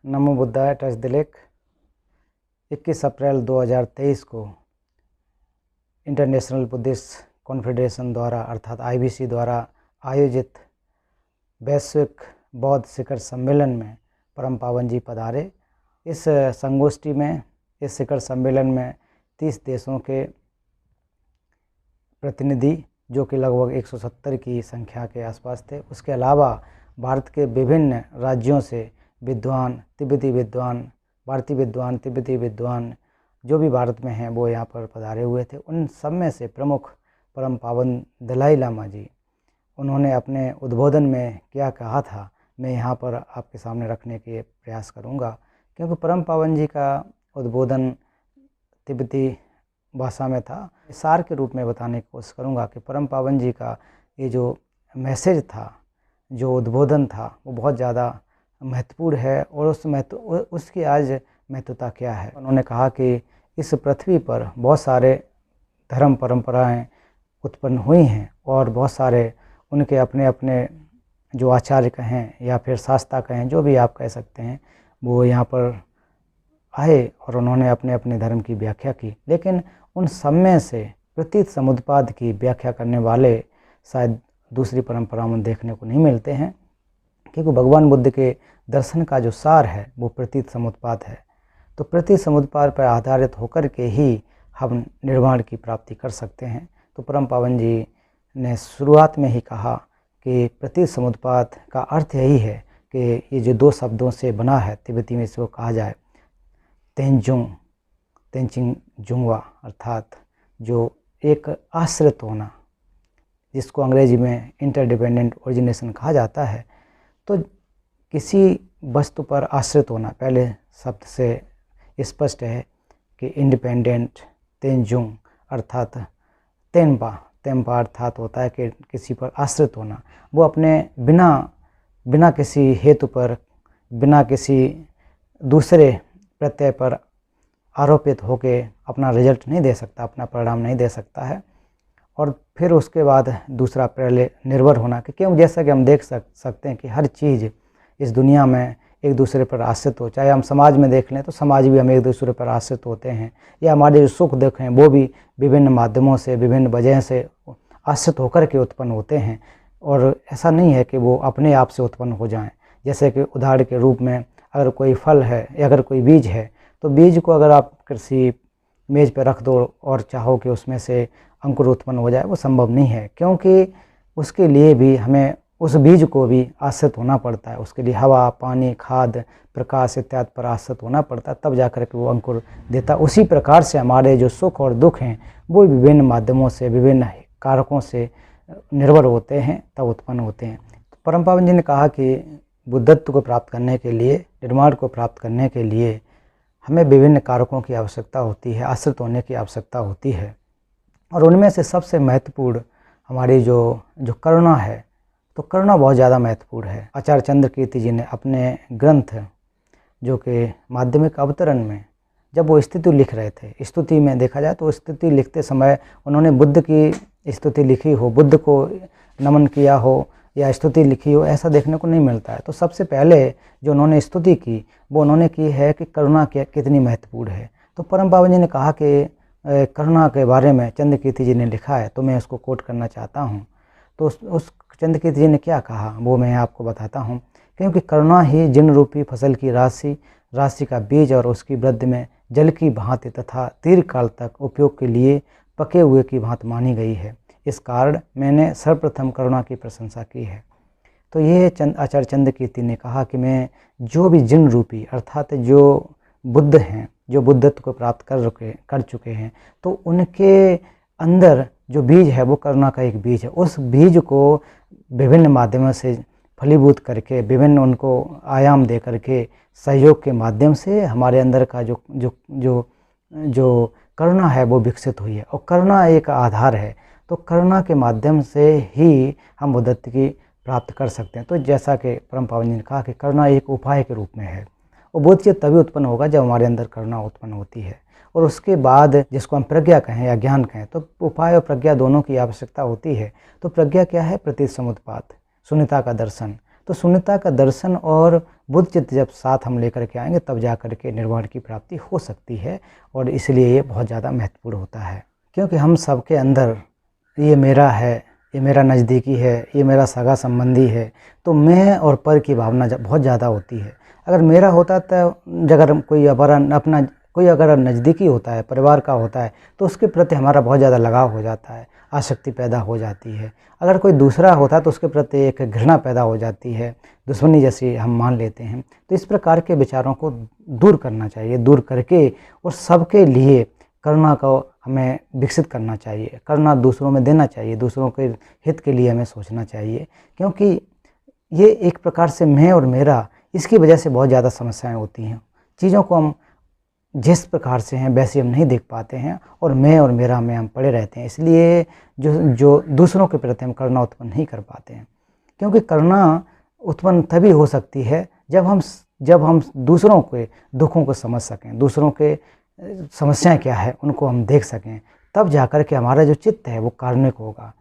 NaMo बुद्धाय touch the lake 21 अप्रैल 2023 को international Buddhist confederation द्वारा अर्थात IBC द्वारा आयोजित वैश्विक बौद्ध शिखर सम्मेलन में परम पावन जी पधारे। इस संगोष्ठी में, इस शिखर सम्मेलन में 30 देशों के प्रतिनिधि, जो कि लगभग 170 की संख्या के आसपास थे, उसके अलावा भारत के विभिन्न राज्यों से विद्वान, तिब्बती विद्वान, भारतीय विद्वान, तिब्बती विद्वान जो भी भारत में हैं वो यहाँ पर पधारे हुए थे। उन सब में से प्रमुख परम पावन दलाई लामा जी, उन्होंने अपने उद्बोधन में क्या कहा था, मैं यहाँ पर आपके सामने रखने के प्रयास करूँगा, क्योंकि परम पावन जी का उद्बोधन तिब्बती भाषा में था। सार के रूप में बताने की कोशिश करूँगा कि परम पावन जी का ये जो मैसेज था, जो उद्बोधन था, वो बहुत ज़्यादा महत्वपूर्ण है और उसकी आज महत्वता क्या है। उन्होंने कहा कि इस पृथ्वी पर बहुत सारे धर्म परंपराएं उत्पन्न हुई हैं और बहुत सारे उनके अपने अपने जो आचार्य कहें या फिर शास्त्रा कहें, जो भी आप कह सकते हैं, वो यहाँ पर आए और उन्होंने अपने अपने धर्म की व्याख्या की। लेकिन उन सब में से प्रतीत समुद्पाद की व्याख्या करने वाले शायद दूसरी परंपराओं में देखने को नहीं मिलते हैं, क्योंकि भगवान बुद्ध के दर्शन का जो सार है वो प्रतीत समुद्पाद है। तो प्रतीत समुद्पाद पर आधारित होकर के ही हम निर्वाण की प्राप्ति कर सकते हैं। तो परम पावन जी ने शुरुआत में ही कहा कि प्रतीत समुद्पाद का अर्थ यही है कि ये जो दो शब्दों से बना है, तिब्बती में इसको कहा जाए तेंजुंग, तेंचिंग जुंगवा, अर्थात जो एक आश्रित होना, जिसको अंग्रेजी में इंटरडिपेंडेंट ओरिजिनेशन कहा जाता है। तो किसी वस्तु पर आश्रित होना पहले शब्द से स्पष्ट है कि इंडिपेंडेंट, तेंजुंग अर्थात तेंपा अर्थात होता है कि किसी पर आश्रित होना, वो अपने बिना किसी हेतु पर, बिना किसी दूसरे प्रत्यय पर आरोपित होके अपना रिजल्ट नहीं दे सकता, अपना परिणाम नहीं दे सकता है। और फिर उसके बाद दूसरा पहले निर्भर होना, कि क्यों, जैसा कि हम देख सकते हैं कि हर चीज़ इस दुनिया में एक दूसरे पर आश्रित हो। चाहे हम समाज में देख लें तो समाज भी हम एक दूसरे पर आश्रित होते हैं, या हमारे जो सुख दुख हैं वो भी विभिन्न माध्यमों से, विभिन्न वजह से आश्रित होकर के उत्पन्न होते हैं। और ऐसा नहीं है कि वो अपने आप से उत्पन्न हो जाएं। जैसे कि उदाहरण के रूप में अगर कोई फल है या अगर कोई बीज है, तो बीज को अगर आप किसी मेज़ पर रख दो और चाहो कि उसमें से अंकुर उत्पन्न हो जाए, वो संभव नहीं है, क्योंकि उसके लिए भी हमें उस बीज को भी आश्रित होना पड़ता है। उसके लिए हवा, पानी, खाद, प्रकाश इत्यादि पर आश्रित होना पड़ता है, तब जाकर के वो अंकुर देता। उसी प्रकार से हमारे जो सुख और दुख हैं वो विभिन्न माध्यमों से, विभिन्न कारकों से निर्भर होते हैं, तब उत्पन्न होते हैं। तो परम पावन जी ने कहा कि बुद्धत्व को प्राप्त करने के लिए, निर्वाण को प्राप्त करने के लिए हमें विभिन्न कारकों की आवश्यकता होती है, आश्रित होने की आवश्यकता होती है। और उनमें से सबसे महत्वपूर्ण हमारी जो करुणा है, तो करुणा बहुत ज़्यादा महत्वपूर्ण है। आचार्य चंद्रकीर्ति जी ने अपने ग्रंथ, जो कि माध्यमिक अवतरण में, जब वो स्तुति लिख रहे थे, स्तुति में देखा जाए तो स्तुति लिखते समय उन्होंने बुद्ध की स्तुति लिखी हो, बुद्ध को नमन किया हो या स्तुति लिखी हो, ऐसा देखने को नहीं मिलता है। तो सबसे पहले जो उन्होंने स्तुति की वो उन्होंने की है कि करुणा कितनी महत्वपूर्ण है। तो परम पावन जी ने कहा कि करुणा के बारे में चंद्रकीर्ति जी ने लिखा है, तो मैं उसको कोट करना चाहता हूँ। तो उस चंद्रकीर्ति जी ने क्या कहा वो मैं आपको बताता हूँ। क्योंकि करुणा ही जिन रूपी फसल की राशि का बीज और उसकी वृद्धि में जल की भांति तथा दीर्घकाल तक उपयोग के लिए पके हुए की भांति मानी गई है। इस कारण मैंने सर्वप्रथम करुणा की प्रशंसा की है। तो ये आचार्य चंद्रकीर्ति ने कहा कि मैं जो भी जिन रूपी अर्थात जो बुद्ध हैं, जो बुद्धत्व को प्राप्त कर चुके हैं, तो उनके अंदर जो बीज है वो करुणा का एक बीज है। उस बीज को विभिन्न माध्यमों से फलीभूत करके, विभिन्न उनको आयाम दे करके, सहयोग के माध्यम से हमारे अंदर का जो करुणा है वो विकसित हुई है। और करुणा एक आधार है, तो करुणा के माध्यम से ही हम बुद्धत्व की प्राप्त कर सकते हैं। तो जैसा कि परम पावन जी ने कहा कि करुणा एक उपाय के रूप में है, और बोधचित्त तभी उत्पन्न होगा जब हमारे अंदर करुणा उत्पन्न होती है। और उसके बाद जिसको हम प्रज्ञा कहें या ज्ञान कहें, तो उपाय और प्रज्ञा दोनों की आवश्यकता होती है। तो प्रज्ञा क्या है? प्रतीत समुद्पाद, शून्यता का दर्शन। तो शून्यता का दर्शन और बुद्ध चित्त जब साथ हम लेकर के आएंगे तब जा कर के निर्वाण की प्राप्ति हो सकती है। और इसलिए ये बहुत ज़्यादा महत्वपूर्ण होता है, क्योंकि हम सबके अंदर ये मेरा है, ये मेरा नज़दीकी है, ये मेरा सगा संबंधी है, तो मैं और पर की भावना बहुत ज़्यादा होती है। अगर मेरा होता तो अगर कोई अगर नज़दीकी होता है, परिवार का होता है, तो उसके प्रति हमारा बहुत ज़्यादा लगाव हो जाता है, आसक्ति पैदा हो जाती है। अगर कोई दूसरा होता है तो उसके प्रति एक घृणा पैदा हो जाती है, दुश्मनी जैसी हम मान लेते हैं। तो इस प्रकार के विचारों को दूर करना चाहिए, दूर करके और सबके लिए करुणा को हमें विकसित करना चाहिए, करुणा दूसरों में देना चाहिए, दूसरों के हित के लिए हमें सोचना चाहिए। क्योंकि ये एक प्रकार से मैं और मेरा, इसकी वजह से बहुत ज़्यादा समस्याएं होती हैं। चीज़ों को हम जिस प्रकार से हैं वैसे हम नहीं देख पाते हैं और मैं और मेरा में हम पड़े रहते हैं। इसलिए जो दूसरों के प्रति हम करुणा उत्पन्न नहीं कर पाते हैं, क्योंकि करुणा उत्पन्न तभी हो सकती है जब हम दूसरों के दुखों को समझ सकें, दूसरों के समस्याएं क्या है उनको हम देख सकें, तब जाकर के हमारा जो चित्त है वो कारुणिक होगा।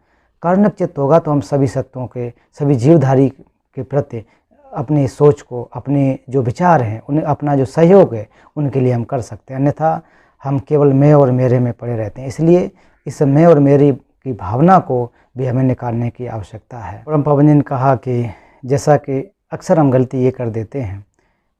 कारुणिक चित्त होगा तो हम सभी सत्वों के, सभी जीवधारी के प्रति अपनी सोच को, अपने जो विचार हैं, उन्हें अपना जो सहयोग है उनके लिए हम कर सकते हैं। अन्यथा हम केवल मैं और मेरे में पड़े रहते हैं। इसलिए इस मैं और मेरी की भावना को भी हमें निकालने की आवश्यकता है। परम पावन जी ने कहा कि जैसा कि अक्सर हम गलती ये कर देते हैं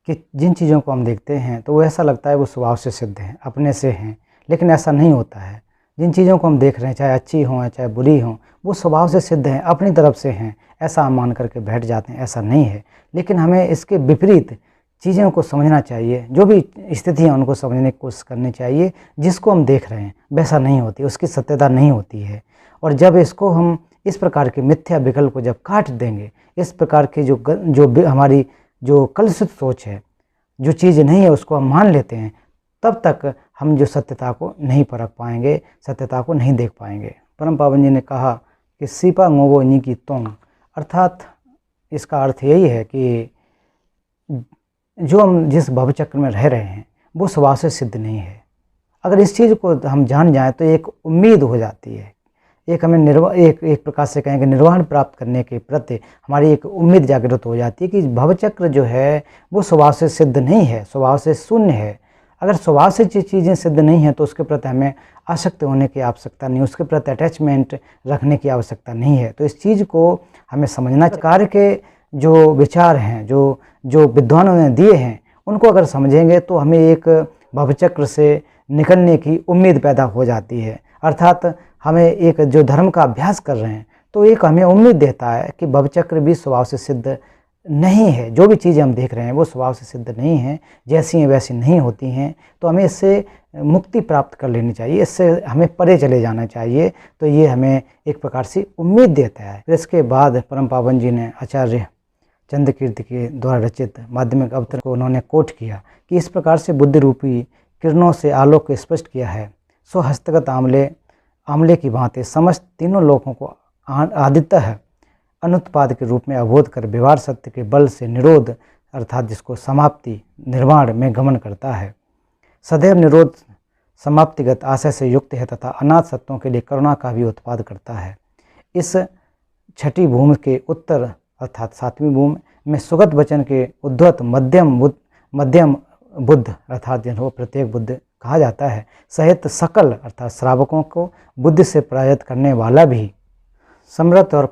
कि जिन चीज़ों को हम देखते हैं तो वो ऐसा लगता है वो स्वभाव से सिद्ध हैं, अपने से हैं, लेकिन ऐसा नहीं होता है। जिन चीज़ों को हम देख रहे हैं, चाहे अच्छी हों चाहे बुरी हों, वो स्वभाव से सिद्ध हैं, अपनी तरफ से हैं, ऐसा हम मान करके बैठ जाते हैं। ऐसा नहीं है, लेकिन हमें इसके विपरीत चीज़ों को समझना चाहिए। जो भी स्थितियाँ उनको समझने की कोशिश करनी चाहिए। जिसको हम देख रहे हैं वैसा नहीं होती, उसकी सत्यता नहीं होती है। और जब इसको हम इस प्रकार के मिथ्या विकल्प को जब काट देंगे, इस प्रकार की जो हमारी जो कलुषित सोच है, जो चीज़ नहीं है उसको हम मान लेते हैं, तब तक हम जो सत्यता को नहीं परख पाएंगे, सत्यता को नहीं देख पाएंगे। परम पावन जी ने कहा कि सीपा ngोगो नी की तोंग, अर्थात इसका अर्थ यही है कि जो हम जिस भवचक्र में रह रहे हैं वो स्वभाव से सिद्ध नहीं है। अगर इस चीज़ को हम जान जाएं तो एक उम्मीद हो जाती है, एक हमें एक प्रकार से कहें कि निर्वाण प्राप्त करने के प्रति हमारी एक उम्मीद जागृत हो जाती है कि भवचक्र जो है वो स्वभाव से सिद्ध नहीं है, स्वभाव से शून्य है। अगर स्वभाव से चीज़ें सिद्ध नहीं हैं तो उसके प्रति हमें आसक्त होने की आवश्यकता नहीं, उसके प्रति अटैचमेंट रखने की आवश्यकता नहीं है। तो इस चीज़ को हमें समझना, कार्य के जो विचार हैं, जो विद्वानों ने दिए हैं, उनको अगर समझेंगे तो हमें एक भवचक्र से निकलने की उम्मीद पैदा हो जाती है। अर्थात हमें एक जो धर्म का अभ्यास कर रहे हैं तो एक हमें उम्मीद देता है कि भवचक्र भी स्वभाव से सिद्ध नहीं है। जो भी चीज़ें हम देख रहे हैं वो स्वभाव से सिद्ध नहीं हैं, जैसी हैं वैसी नहीं होती हैं। तो हमें इससे मुक्ति प्राप्त कर लेनी चाहिए, इससे हमें परे चले जाना चाहिए। तो ये हमें एक प्रकार से उम्मीद देता है। फिर इसके बाद परम पावन जी ने आचार्य चंद्रकीर्ति के द्वारा रचित माध्यमिक अवतरण को उन्होंने कोट किया कि इस प्रकार से बुद्धि रूपी किरणों से आलोक को स्पष्ट किया है। सो हस्तगत आमले की भांति समस्त तीनों लोगों को आदितः अनुत्पाद के रूप में अवबोध कर व्यवहार सत्य के बल से निरोध, अर्थात जिसको समाप्ति निर्वाण में गमन करता है। सदैव निरोध समाप्तिगत आशय से युक्त है तथा अनाथ सत्यों के लिए करुणा का भी उत्पाद करता है। इस छठी भूमि के उत्तर अर्थात सातवीं भूमि में सुगत वचन के उद्धत मध्यम बुद्ध अर्थात जिनको प्रत्येक बुद्ध कहा जाता है, सहित सकल अर्थात श्रावकों को बुद्धि से पराजित करने वाला भी समृद्ध और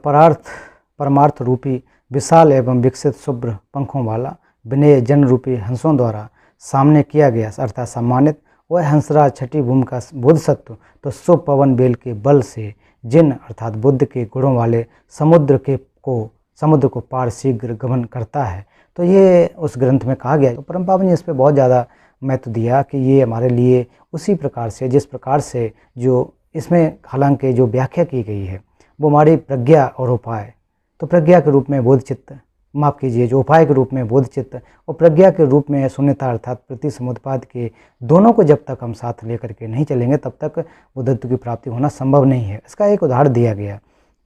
परमार्थ रूपी विशाल एवं विकसित शुभ्र पंखों वाला विनय जन रूपी हंसों द्वारा सामने किया गया अर्थात सम्मानित वह हंसराज छठी भूमि का बुद्ध सत्व तो शुभ पवन बेल के बल से जिन अर्थात बुद्ध के गुणों वाले समुद्र को पार शीघ्र गमन करता है। तो ये उस ग्रंथ में कहा गया। तो परम पावन ने इस पर बहुत ज़्यादा महत्व दिया कि ये हमारे लिए उसी प्रकार से जिस प्रकार से जो इसमें हालांकि जो व्याख्या की गई है वो हमारी प्रज्ञा और उपाय, तो प्रज्ञा के रूप में बोधचित्त, माफ़ कीजिए, जो उपाय के रूप में बोधचित्त और प्रज्ञा के रूप में शून्यता अर्थात प्रति समुत्पाद के दोनों को जब तक हम साथ लेकर के नहीं चलेंगे तब तक बुद्धत्व की प्राप्ति होना संभव नहीं है। इसका एक उदाहरण दिया गया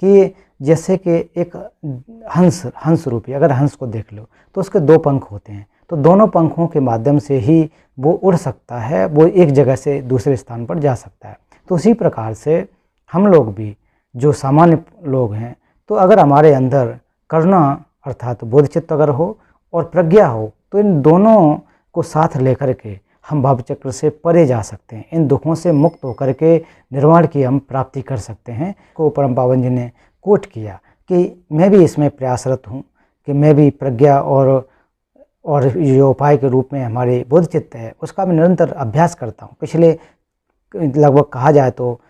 कि जैसे कि एक हंस रूपी, अगर हंस को देख लो तो उसके दो पंख होते हैं, तो दोनों पंखों के माध्यम से ही वो उड़ सकता है, वो एक जगह से दूसरे स्थान पर जा सकता है। तो उसी प्रकार से हम लोग भी जो सामान्य लोग हैं, तो अगर हमारे अंदर करुणा अर्थात बोधचित्त अगर हो और प्रज्ञा हो, तो इन दोनों को साथ लेकर के हम भावचक्र से परे जा सकते हैं। इन दुखों से मुक्त होकर के निर्वाण की हम प्राप्ति कर सकते हैं। को परम पावन जी ने कोट किया कि मैं भी इसमें प्रयासरत हूँ कि मैं भी प्रज्ञा और जो उपाय के रूप में हमारे बोधचित्त है उसका मैं निरंतर अभ्यास करता हूँ। पिछले लगभग कहा जाए तो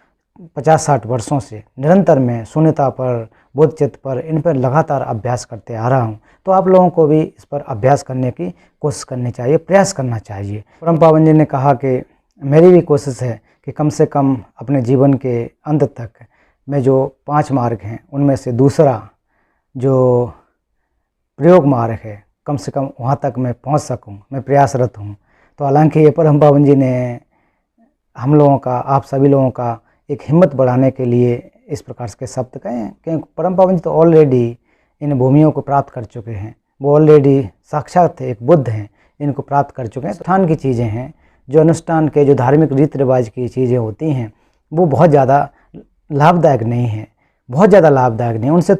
50-60 वर्षों से निरंतर मैं शून्यता पर, बोधचित्त पर, इन पर लगातार अभ्यास करते आ रहा हूँ। तो आप लोगों को भी इस पर अभ्यास करने की कोशिश करनी चाहिए, प्रयास करना चाहिए। परम पावन जी ने कहा कि मेरी भी कोशिश है कि कम से कम अपने जीवन के अंत तक मैं जो 5 मार्ग हैं उनमें से दूसरा जो प्रयोग मार्ग है, कम से कम वहाँ तक मैं पहुँच सकूँ, मैं प्रयासरत हूँ। तो हालांकि ये परम पावन जी ने हम लोगों का, आप सभी लोगों का एक हिम्मत बढ़ाने के लिए इस प्रकार के शब्द कहे हैं, क्योंकि परम पावन जी तो ऑलरेडी इन भूमियों को प्राप्त कर चुके हैं। वो ऑलरेडी साक्षात एक बुद्ध हैं, इनको प्राप्त कर चुके हैं। अनुष्ठान की चीज़ें हैं, जो अनुष्ठान के, जो धार्मिक रीति रिवाज की चीज़ें होती हैं, वो बहुत ज़्यादा लाभदायक नहीं है, बहुत ज़्यादा लाभदायक नहीं। उनसे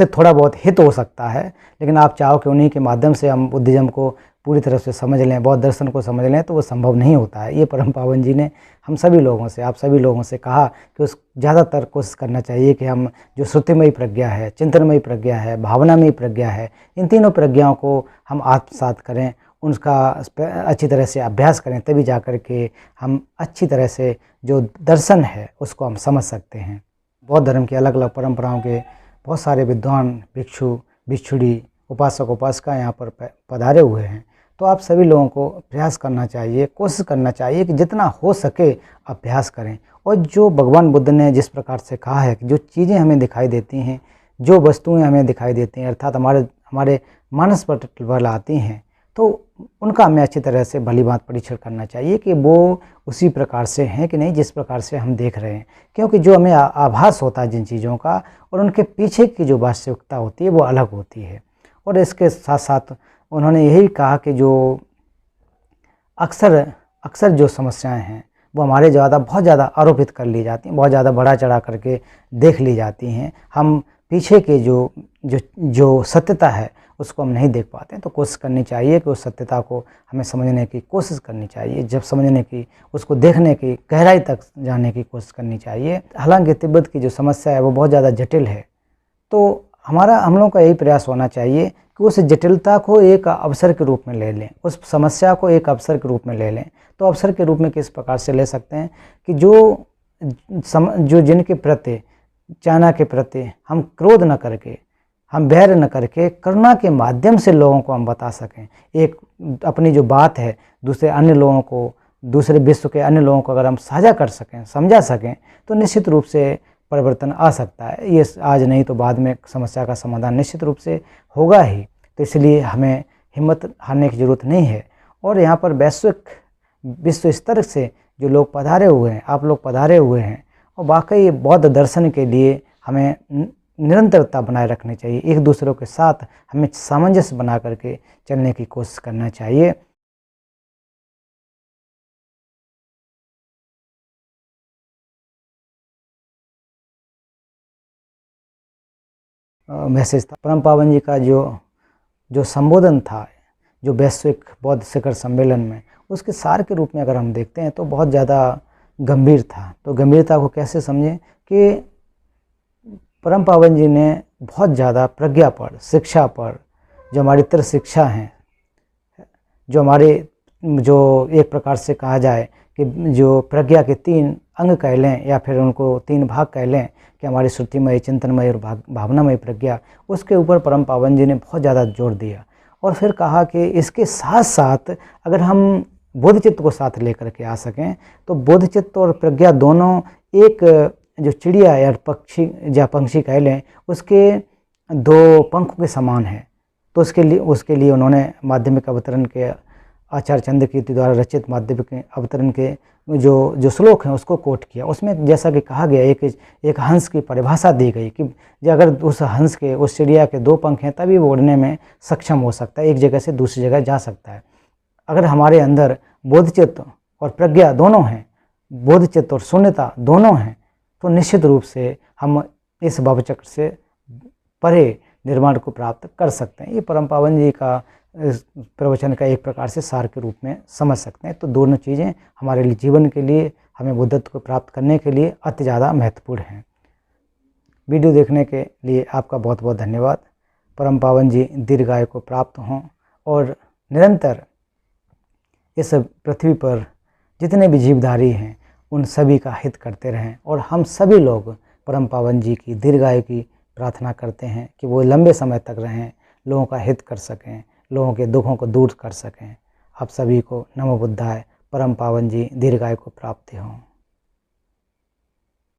थोड़ा बहुत हित हो सकता है, लेकिन आप चाहो कि उन्हीं के माध्यम से हम बुद्धिज़्म को पूरी तरह से समझ लें, बौद्ध दर्शन को समझ लें, तो वो संभव नहीं होता है। ये परम पावन जी ने हम सभी लोगों से, आप सभी लोगों से कहा कि उस ज़्यादातर कोशिश करना चाहिए कि हम जो श्रुतिमयी प्रज्ञा है, चिंतनमयी प्रज्ञा है, भावनामयी प्रज्ञा है, इन तीनों प्रज्ञाओं को हम आत्मसात करें, उनका अच्छी तरह से अभ्यास करें, तभी जा कर के हम अच्छी तरह से जो दर्शन है उसको हम समझ सकते हैं। बौद्ध धर्म की अलग अलग परंपराओं के बहुत सारे विद्वान, भिक्षु, भिक्षुड़ी, उपासक, उपासिका यहाँ पर पधारे हुए हैं। तो आप सभी लोगों को प्रयास करना चाहिए, कोशिश करना चाहिए कि जितना हो सके अभ्यास करें। और जो भगवान बुद्ध ने जिस प्रकार से कहा है कि जो चीज़ें हमें दिखाई देती हैं, जो वस्तुएं हमें दिखाई देती हैं, अर्थात हमारे मानस पर आती हैं, तो उनका हमें अच्छी तरह से भलीभांति परीक्षण करना चाहिए कि वो उसी प्रकार से हैं कि नहीं जिस प्रकार से हम देख रहे हैं। क्योंकि जो हमें आभास होता है जिन चीज़ों का, और उनके पीछे की जो वास्तविकता होती है वो अलग होती है। और इसके साथ साथ उन्होंने यही कहा कि जो अक्सर जो समस्याएं हैं वो हमारे बहुत ज़्यादा आरोपित कर ली जाती हैं, बहुत ज़्यादा बढ़ा चढ़ा करके देख ली जाती हैं। हम पीछे के जो सत्यता है उसको हम नहीं देख पाते हैं। तो कोशिश करनी चाहिए कि उस सत्यता को हमें समझने की कोशिश करनी चाहिए। जब समझने की, उसको देखने की, गहराई तक जाने की कोशिश करनी चाहिए। हालांकि तिब्बत की जो समस्या है वो बहुत ज़्यादा जटिल है, तो हम लोगों का यही प्रयास होना चाहिए कि उस जटिलता को एक अवसर के रूप में ले लें, उस समस्या को एक अवसर के रूप में ले लें। तो अवसर के रूप में किस प्रकार से ले सकते हैं कि जो जिनके प्रति, चाइना के प्रति हम क्रोध न करके, हम बैर न करके, करुणा के माध्यम से लोगों को हम बता सकें। एक अपनी जो बात है दूसरे विश्व के अन्य लोगों को अगर हम साझा कर सकें, समझा सकें, तो निश्चित रूप से परिवर्तन आ सकता है। ये आज नहीं तो बाद में समस्या का समाधान निश्चित रूप से होगा ही। तो इसलिए हमें हिम्मत हारने की ज़रूरत नहीं है। और यहाँ पर विश्व स्तर से जो लोग पधारे हुए हैं, आप लोग पधारे हुए हैं, और वाकई बौद्ध दर्शन के लिए हमें निरंतरता बनाए रखनी चाहिए। एक दूसरों के साथ हमें सामंजस्य बना करके चलने की कोशिश करना चाहिए। मैसेज था परम पावन जी का जो संबोधन था, जो वैश्विक बौद्ध शिखर सम्मेलन में, उसके सार के रूप में अगर हम देखते हैं तो बहुत ज़्यादा गंभीर था। तो गंभीरता को कैसे समझें कि परम पावन जी ने बहुत ज़्यादा प्रज्ञा पर, शिक्षा पर, जो हमारी इतर शिक्षा हैं, जो एक प्रकार से कहा जाए कि जो प्रज्ञा के 3 अंग कह लें या फिर उनको 3 भाग कह लें कि हमारी श्रुतिमय, चिंतनमय और भावनामय प्रज्ञा, उसके ऊपर परम पावन जी ने बहुत ज़्यादा जोर दिया। और फिर कहा कि इसके साथ साथ अगर हम बोधचित्त को साथ लेकर के आ सकें, तो बोधचित्त और प्रज्ञा दोनों एक जो चिड़िया या पंक्षी कह लें, उसके 2 पंखों के समान है। तो उसके लिए उन्होंने माध्यमिक अवतरण के आचार्य चंद्रकीर्ति द्वारा रचित माध्यमिक अवतरण के जो श्लोक हैं उसको कोट किया। उसमें जैसा कि कहा गया, एक हंस की परिभाषा दी गई कि अगर उस हंस के, उस चिड़िया के 2 पंख हैं तभी वो उड़ने में सक्षम हो सकता है, एक जगह से दूसरी जगह जा सकता है। अगर हमारे अंदर बोधचित्त और प्रज्ञा दोनों हैं, बोधचित्त और शून्यता दोनों हैं, तो निश्चित रूप से हम इस भावचक्र से परे निर्माण को प्राप्त कर सकते हैं। ये परम पावन जी का इस प्रवचन का एक प्रकार से सार के रूप में समझ सकते हैं। तो दोनों चीज़ें हमारे लिए जीवन के लिए, हमें बुद्धत्व को प्राप्त करने के लिए अति ज़्यादा महत्वपूर्ण हैं। वीडियो देखने के लिए आपका बहुत बहुत धन्यवाद। परम पावन जी दीर्घायु को प्राप्त हों और निरंतर इस पृथ्वी पर जितने भी जीवधारी हैं उन सभी का हित करते रहें, और हम सभी लोग परम पावन जी की दीर्घायु की प्रार्थना करते हैं कि वो लंबे समय तक रहें, लोगों का हित कर सकें, लोगों के दुखों को दूर कर सकें। आप सभी को नमो बुद्धाय। परम पावन जी दीर्घायु को प्राप्ति हों।